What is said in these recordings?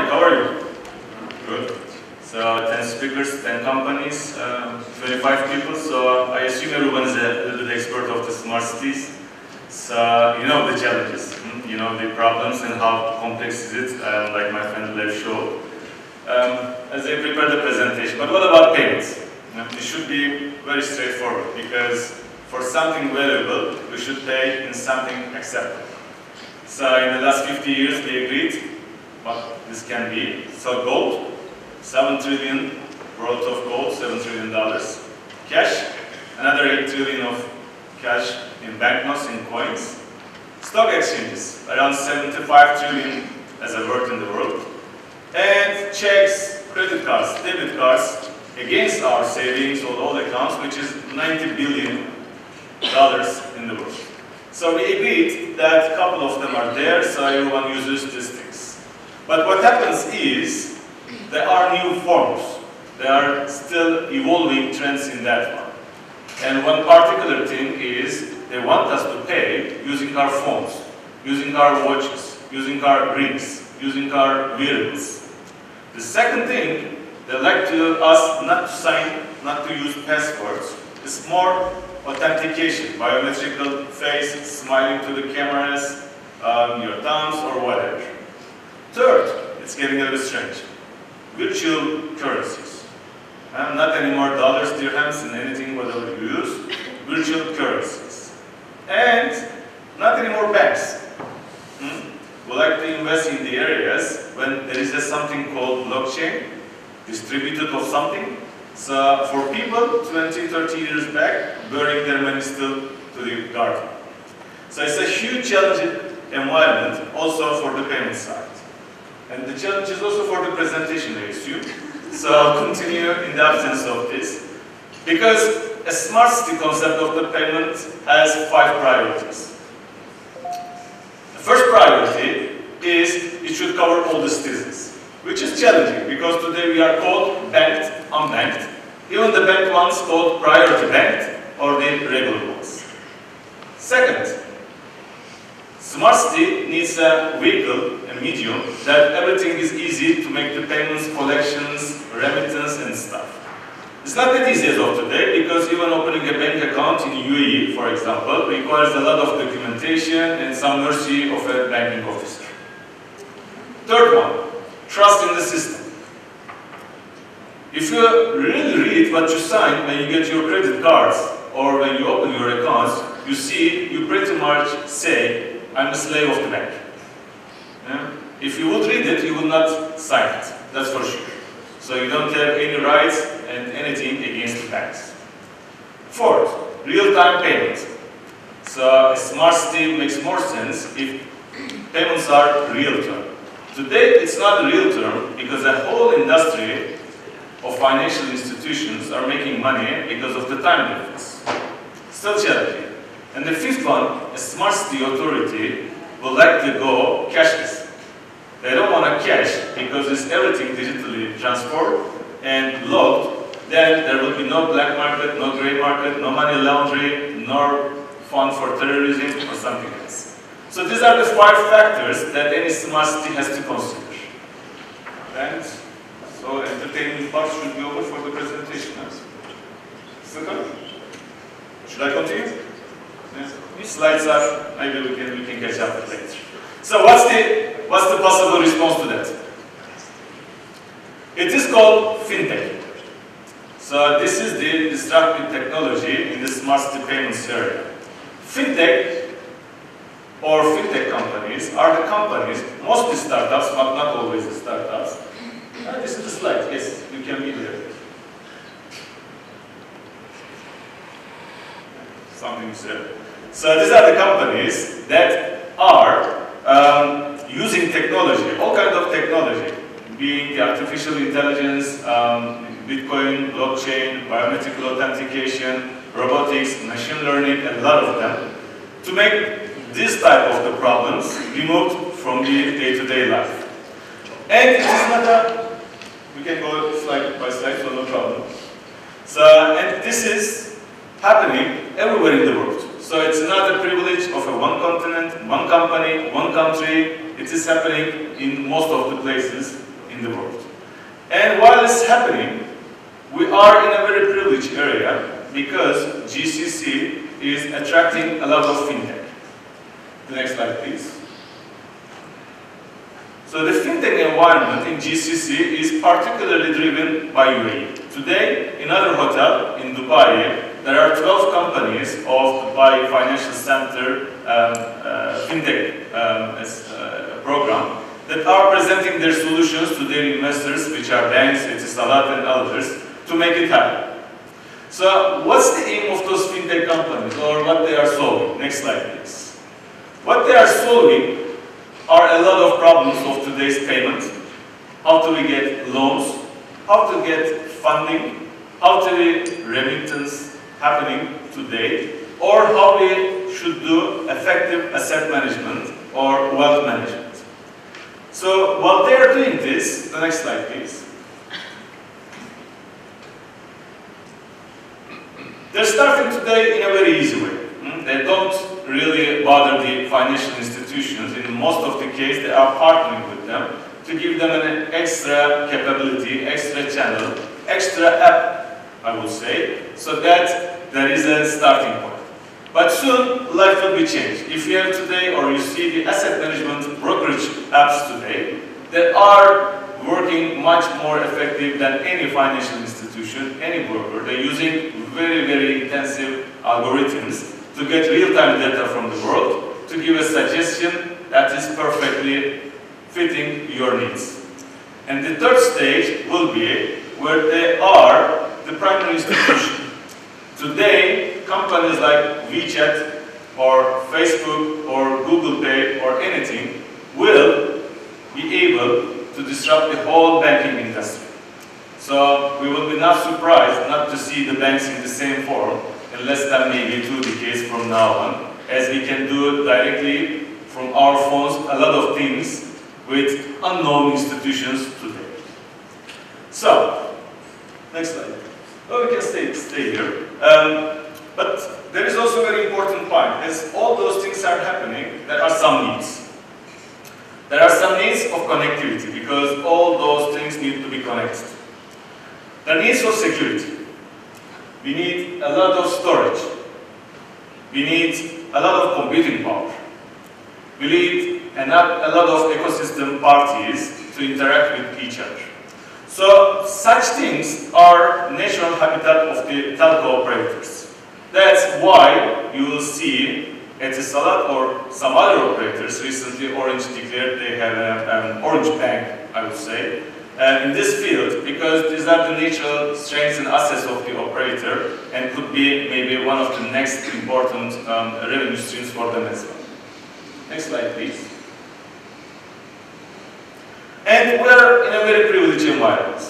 how are you? Good. So 10 speakers, 10 companies, 25 people, so I assume everyone is a little bit expert of the smart cities. So you know the challenges, you know the problems and how complex is it, like my friend Lev showed. As I prepare the presentation, but what about payments? It should be very straightforward, because for something valuable, we should pay in something acceptable. So in the last 50 years, we agreed what this can be. So gold, 7 trillion worth of gold, $7 trillion. Cash, another 8 trillion of cash in banknotes, in coins. Stock exchanges, around 75 trillion as a word in the world. And checks, credit cards, debit cards, against our savings or all accounts, which is $90 billion in the world. So we agreed that a couple of them are there, so everyone uses these things. But what happens is, there are new forms. There are still evolving trends in that one. And one particular thing is, they want us to pay using our phones, using our watches, using our rings, using our wearables. The second thing, they like to us not to sign, not to use passwords. It's more authentication, biometrical face, smiling to the cameras, your thumbs or whatever. Third, it's getting a little strange. Virtual currencies. Not anymore dollars, dirhams, and anything whatever you use. Virtual currencies. And not anymore banks. We like to invest in the areas when there is something called blockchain, distributed of something. So for people 20, 30 years back, burying their money still to the garden. So it's a huge challenging environment also for the payment side. And the challenge is also for the presentation, I assume. So I'll continue in the absence of this. Because a smart city concept of the payment has 5 priorities. The first priority is it should cover all the citizens, which is challenging because today we are called banked, unbanked. Even the banked ones called priority banked or the regular ones. Second, smart city needs a vehicle, a medium, that everything is easy to make the payments, collections, remittance and stuff. It's not that easy as of today because even opening a bank account in UAE, for example, requires a lot of documentation and some mercy of a banking officer. Third one, trust in the system. If you really read what you sign when you get your credit cards or when you open your accounts, you see you pretty much say, I'm a slave of the bank. Yeah? If you would read it, you would not sign it, that's for sure. So you don't have any rights and anything against the banks. Fourth, real-time payment. So a smart city makes more sense if payments are real-time. Today, it's not a real term because the whole industry of financial institutions are making money because of the time difference. Still challenging. And the fifth one, a smart city authority would like to go cashless. They don't want to cash because it's everything digitally transferred and logged. Then there will be no black market, no gray market, no money laundering, nor fund for terrorism or something else. So these are the 5 factors that any smart city has to consider. And so entertainment part should be over for the presentation. Second, should I continue? Yes. These slides are, maybe we can catch up with later. So what's the possible response to that? It is called fintech. So this is the disruptive technology in the smart city payments area. Fintech or fintech companies are the companies, mostly startups, but not always the startups. This is the slide, yes, you can be there. Something is there. So these are the companies that are using technology, all kinds of technology, being the artificial intelligence, Bitcoin, blockchain, biometrical authentication, robotics, machine learning, and a lot of them, to make this type of the problems removed from the day-to-day life. And it is not a, we can go slide by slide, so no problem. So, and this is happening everywhere in the world. So it's not a privilege of a one continent, one company, one country. It is happening in most of the places in the world. And while this is happening, we are in a very privileged area because GCC is attracting a lot of fintech. The next slide, please. So the fintech environment in GCC is particularly driven by UAE. Today, in another hotel in Dubai, there are 12 companies of Dubai Financial Center fintech program that are presenting their solutions to their investors, which are banks, Etisalat, and others, to make it happen. So what's the aim of those fintech companies, or what they are solving? Next slide, please. What they are solving are a lot of problems of today's payment. How do we get loans? How to get funding? How to be remittance happening today? Or how we should do effective asset management or wealth management. So while they are doing this, the next slide, please. They're starting today in a very easy way. They don't really bother the financial institutions. In most of the case, they are partnering with them to give them an extra capability, extra channel, extra app, I would say, so that there is a starting point. But soon, life will be changed. If you have today, or you see the asset management brokerage apps today, they are working much more effective than any financial institution, any broker. They're using very, very intensive algorithms to get real-time data from the world, to give a suggestion that is perfectly fitting your needs. And the third stage will be where they are the primary institution. Today, companies like WeChat or Facebook or Google Pay or anything will be able to disrupt the whole banking industry. So we will be not surprised not to see the banks in the same form in less than maybe 2 decades from now on, as we can do directly from our phones a lot of things with unknown institutions today. So, next slide. Well, we can stay here. But there is also a very important point. As all those things are happening, there are some needs. There are some needs of connectivity, because all those things need to be connected. There are needs of security. We need a lot of storage. We need a lot of computing power. We need a lot of ecosystem parties to interact with each other. So such things are natural habitat of the telco operators. That's why you will see Etisalat or some other operators. Recently Orange declared they have an Orange Bank, I would say, in this field, because these are the natural strengths and assets of the operator and could be maybe one of the next important revenue streams for them as well. Next slide, please. And we're in a very privileged environment,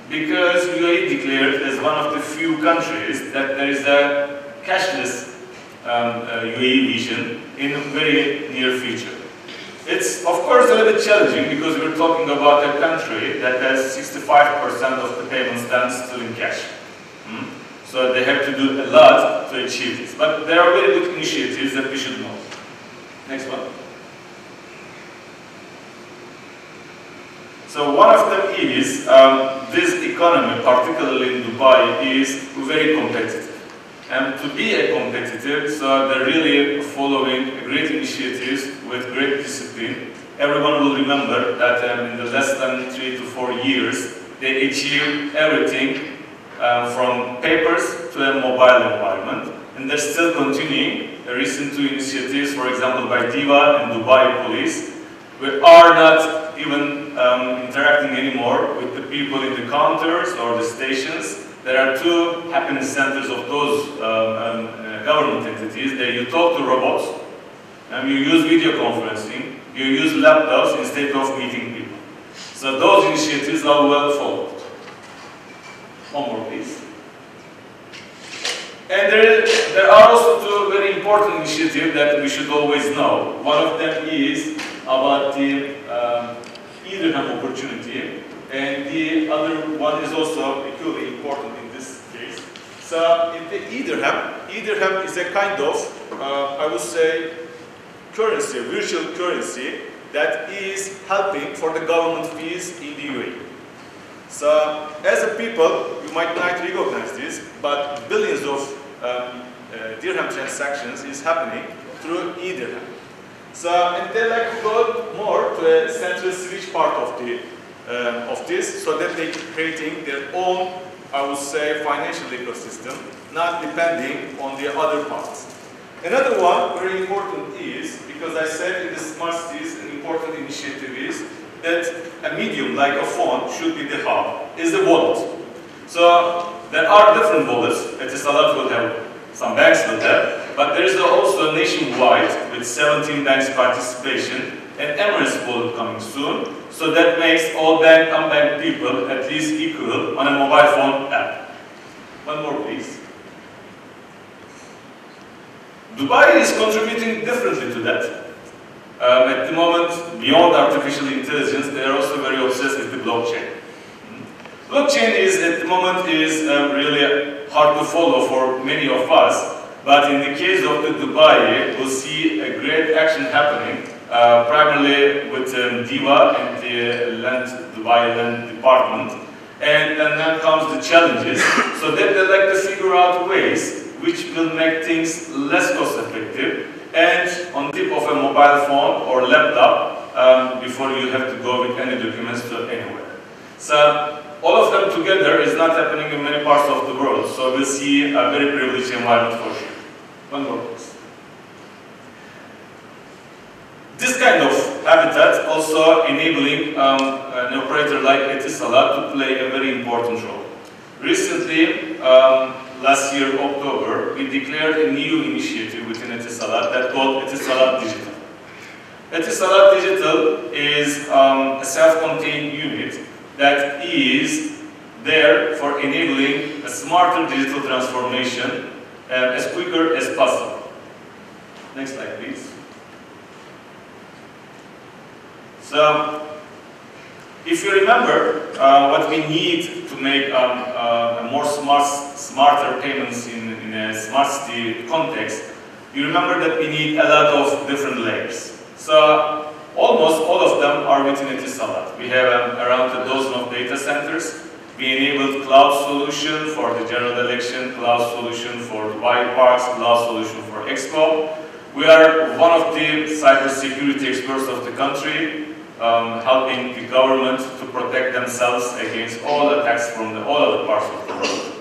because UAE declared as one of the few countries that there is a cashless UAE vision in a very near future. It's of course a little bit challenging, because we're talking about a country that has 65% of the payments done still in cash. So they have to do a lot to achieve this. But there are very good initiatives that we should know. Next one. So one of them is, this economy, particularly in Dubai, is very competitive. And to be a competitive, so they're really following great initiatives with great discipline. Everyone will remember that in the less than 3 to 4 years, they achieved everything from papers to a mobile environment. And they're still continuing. The recent 2 initiatives, for example, by DIVA and Dubai Police, we are not even interacting anymore with the people in the counters or the stations. There are 2 happiness centers of those government entities. You talk to robots, and you use video conferencing, you use laptops instead of meeting people. So those initiatives are well followed. One more, please. And there are also 2 very important initiatives that we should always know. One of them is about the Ethem opportunity, and the other one is also equally important in this case. So in the Ethem is a kind of, I would say, currency, virtual currency, that is helping for the government fees in the UAE. So, as a people, you might not recognize this, but billions of dirham transactions is happening through e-dirham. So, and they like to go more to a central switch part of this, so that they keep creating their own, I would say, financial ecosystem, not depending on the other parts. Another one very important is, because I said in the smart cities, an important initiative is that a medium like a phone should be the hub, is the wallet. So there are different wallets. Etisalat will have, some banks will have, but there is also nationwide with 17 banks participation and Emirates wallet coming soon. So that makes all bank and unbanked people at least equal on a mobile phone app. One more please. Dubai is contributing differently to that. At the moment, beyond artificial intelligence, they are also very obsessed with the blockchain. Blockchain is, at the moment, is really hard to follow for many of us. But in the case of the Dubai, we'll see a great action happening, primarily with DIVA and the Dubai Land Department. And then comes the challenges, so that they like to figure out ways which will make things less cost effective and on tip of a mobile phone or laptop before you have to go with any documents to anywhere. So all of them together is not happening in many parts of the world, so we'll see a very privileged environment for sure. One more please. This kind of habitat also enabling an operator like Etisalat to play a very important role. Recently, last year, October, we declared a new initiative within Etisalat that's called Etisalat'sVision. Etisalat'sVision is a self-contained unit that is there for enabling a smarter digital transformation as quicker as possible. Next slide, please. So, if you remember what we need to make a more smarter payments in a smart city context, you remember that we need a lot of different layers. So, almost all of them are within Etisalat. We have around a dozen of data centers. We enabled cloud solution for the general election, cloud solution for Dubai Parks, cloud solution for Expo. We are one of the cybersecurity experts of the country, helping the government to protect themselves against all attacks from all other parts of the world.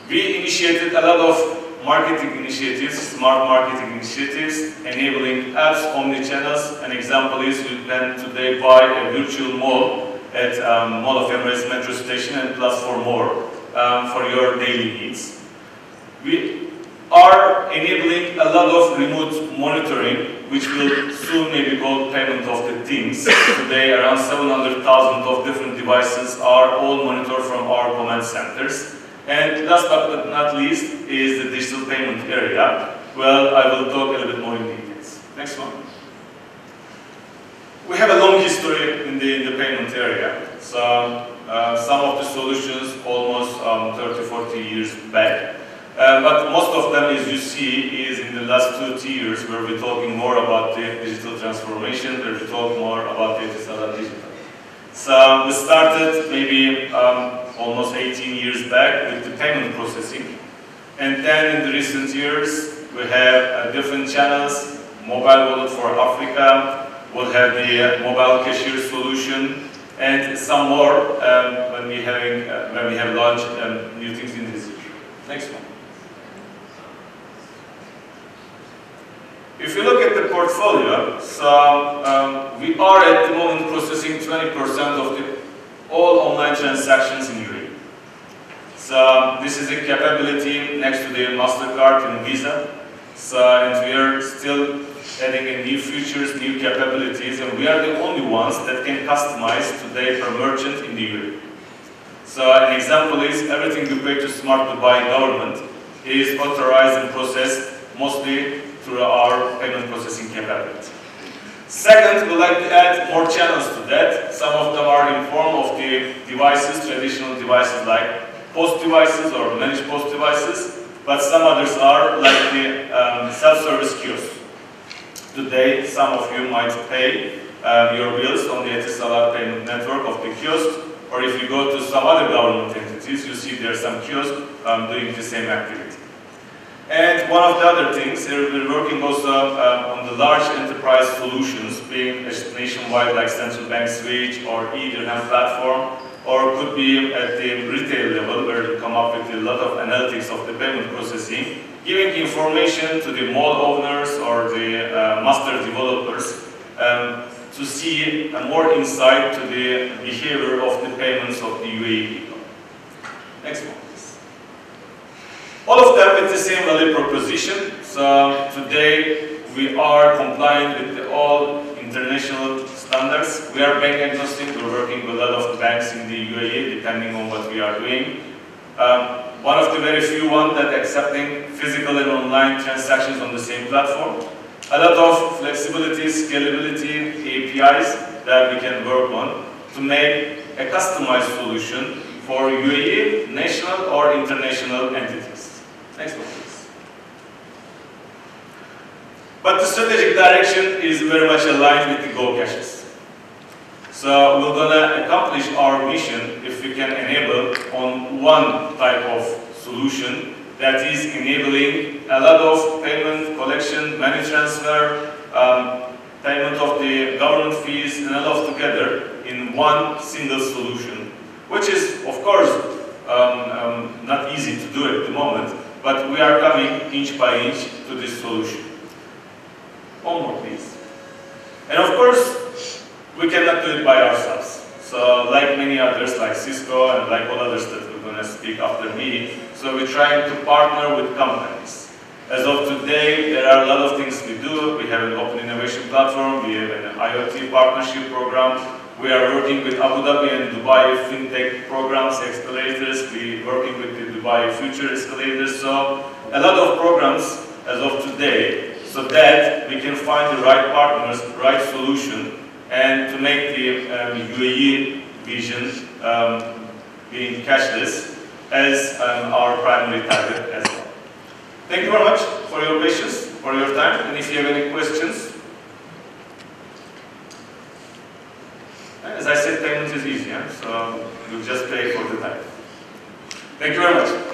We initiated a lot of marketing initiatives, smart marketing initiatives, enabling apps, omni-channels. An example is you can today buy a virtual mall at Mall of Emirates metro station and plus for more for your daily needs. We are enabling a lot of remote monitoring, which will soon maybe called payment of the things. Today, around 700,000 of different devices are all monitored from our command centers. And last but not least is the digital payment area. Well, I will talk a little bit more in details. Next one. We have a long history in the payment area. So some of the solutions almost 30, 40 years back. But most of them, as you see, is in the last 2 years where we're talking more about the digital transformation, where we talk more about the Etisalat'sVision. So we started maybe almost 18 years back with the payment processing. And then in the recent years, we have different channels, mobile wallet for Africa, we'll have the mobile cashier solution, and some more when we have launched new things in this year. Next one. If you look at the portfolio, so we are at the moment processing 20% of all online transactions in UAE. So this is a capability next to the MasterCard and Visa. So and we are still adding in new features, new capabilities, and we are the only ones that can customize today per merchant in the UAE. So an example is everything you pay to Smart Dubai government is authorized and processed mostly through our payment processing capability. Second, we'd like to add more channels to that. Some of them are in form of the devices, traditional devices like post devices or managed post devices, but some others are like the self-service kiosks. Today, some of you might pay your bills on the Etisalat payment network of the kiosk, or if you go to some other government entities, you see there are some kiosks doing the same activity. And one of the other things, we're working also on the large enterprise solutions, being nationwide like central bank switch or e-dirham platform, or could be at the retail level where you come up with a lot of analytics of the payment processing, giving information to the mall owners or the master developers to see more insight to the behavior of the payments of the UAE people. Next one, please. All of them with the same value proposition. So today we are compliant with all international standards. We are bank agnostic. We're working with a lot of banks in the UAE, depending on what we are doing. One of the very few ones that accepting physical and online transactions on the same platform. A lot of flexibility, scalability, APIs that we can work on to make a customized solution for UAE, national or international entities. Next one, please. But the strategic direction is very much aligned with the Go Cashes. So we're going to accomplish our mission if we can enable on one type of solution that is enabling a lot of payment, collection, money transfer, payment of the government fees, and a lot together in one single solution, which is, of course, not easy to do at the moment, but we are coming inch by inch to this solution. One more, please. And of course, we cannot do it by ourselves. So, like many others, like Cisco and like all others that we're going to speak after me, so we're trying to partner with companies. As of today, there are a lot of things we do. We have an open innovation platform, we have an IoT partnership program, we are working with Abu Dhabi and Dubai FinTech programs, accelerators, we're working with the Dubai Future accelerators, so a lot of programs as of today, so that we can find the right partners, the right solution, and to make the UAE vision being cashless as our primary target as well. Thank you very much for your patience, for your time, and if you have any questions. As I said, payment is easy, so you just pay for the time. Thank you very much.